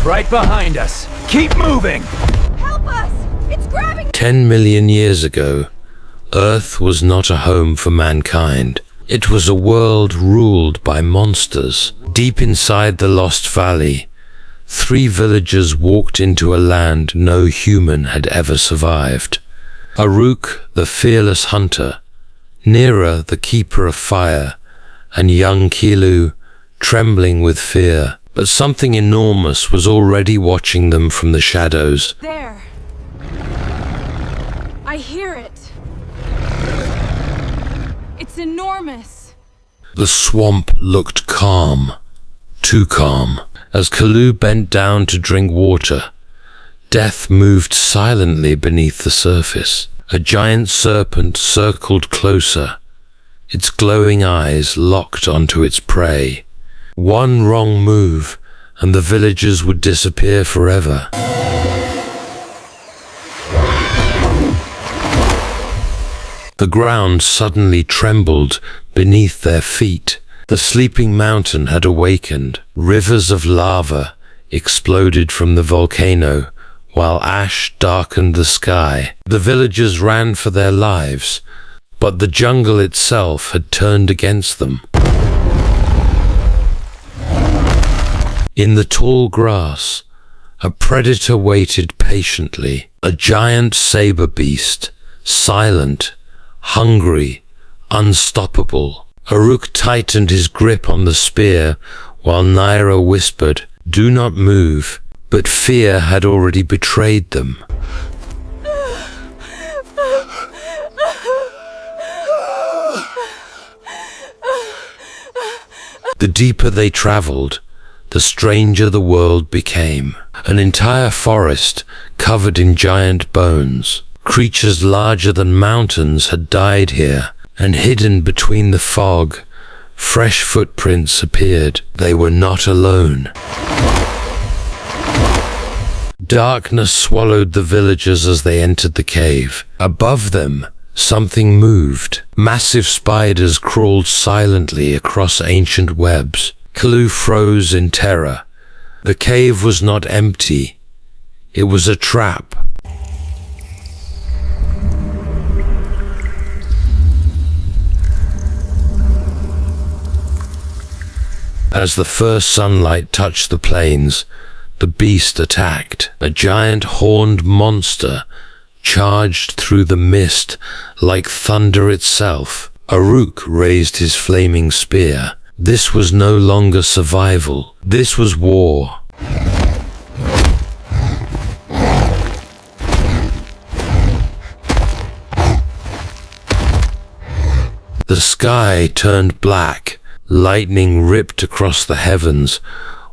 It's right behind us. Keep moving! Help us! It's grabbing... 10 million years ago, Earth was not a home for mankind. It was a world ruled by monsters. Deep inside the Lost Valley, 3 villagers walked into a land no human had ever survived. Aruk, the fearless hunter, Nira, the keeper of fire, and young Kilu, trembling with fear. But something enormous was already watching them from the shadows. There. I hear it. It's enormous. The swamp looked calm, too calm. As Kilu bent down to drink water, death moved silently beneath the surface. A giant serpent circled closer, its glowing eyes locked onto its prey. One wrong move, and the villagers would disappear forever. The ground suddenly trembled beneath their feet. The sleeping mountain had awakened. Rivers of lava exploded from the volcano, while ash darkened the sky. The villagers ran for their lives, but the jungle itself had turned against them. In the tall grass, a predator waited patiently. A giant saber beast, silent, hungry, unstoppable. Aruk tightened his grip on the spear, while Nira whispered, "Do not move." But fear had already betrayed them. The deeper they traveled, the stranger the world became. An entire forest covered in giant bones. Creatures larger than mountains had died here, and hidden between the fog, fresh footprints appeared. They were not alone. Darkness swallowed the villagers as they entered the cave. Above them, something moved. Massive spiders crawled silently across ancient webs. Kilu froze in terror. The cave was not empty. It was a trap. As the first sunlight touched the plains, the beast attacked. A giant horned monster charged through the mist like thunder itself. Aruk raised his flaming spear. This was no longer survival. This was war. The sky turned black. Lightning ripped across the heavens,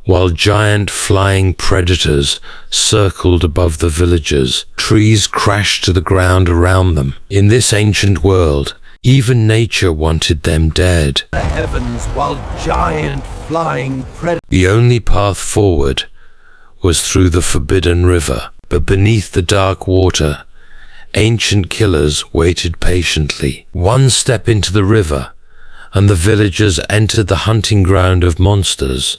while giant flying predators circled above the villagers. Trees crashed to the ground around them. In this ancient world, even nature wanted them dead. The heavens while giant flying predators. The only path forward was through the forbidden river, but beneath the dark water, ancient killers waited patiently. One step into the river, and the villagers entered the hunting ground of monsters.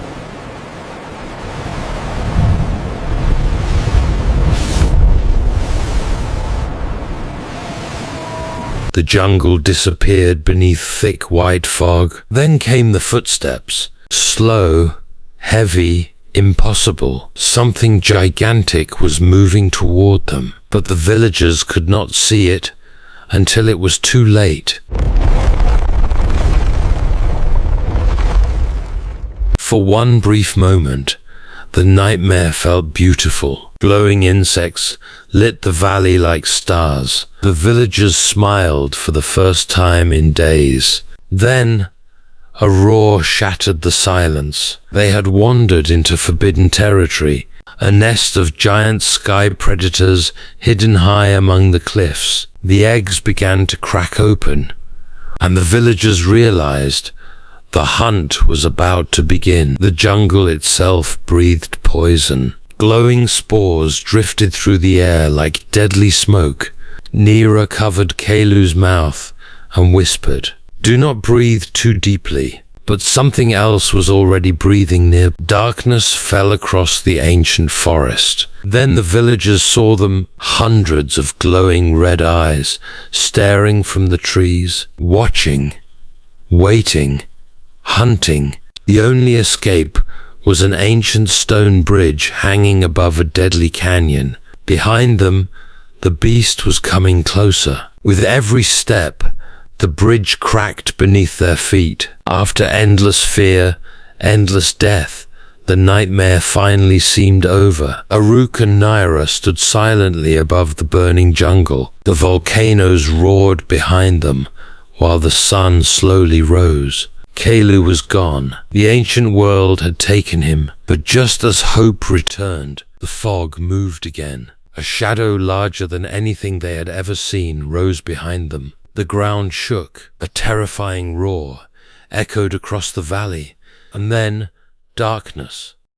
The jungle disappeared beneath thick white fog. Then came the footsteps. Slow, heavy, impossible. Something gigantic was moving toward them, but the villagers could not see it until it was too late. For one brief moment, the nightmare felt beautiful. Glowing insects lit the valley like stars. The villagers smiled for the first time in days. Then, a roar shattered the silence. They had wandered into forbidden territory, a nest of giant sky predators hidden high among the cliffs. The eggs began to crack open, and the villagers realized the hunt was about to begin. The jungle itself breathed poison. Glowing spores drifted through the air like deadly smoke. Nira covered Kilu's mouth and whispered, "Do not breathe too deeply." but something else was already breathing near. Darkness fell across the ancient forest. Then the villagers saw them, hundreds of glowing red eyes, staring from the trees, watching, waiting, hunting. The only escape was an ancient stone bridge hanging above a deadly canyon. Behind them, the beast was coming closer. With every step, the bridge cracked beneath their feet. After endless fear, endless death, the nightmare finally seemed over. Aruk and Naira stood silently above the burning jungle. The volcanoes roared behind them, while the sun slowly rose. Kalu was gone. The ancient world had taken him, but just as hope returned, the fog moved again. A shadow larger than anything they had ever seen rose behind them. The ground shook. A terrifying roar echoed across the valley, and then darkness.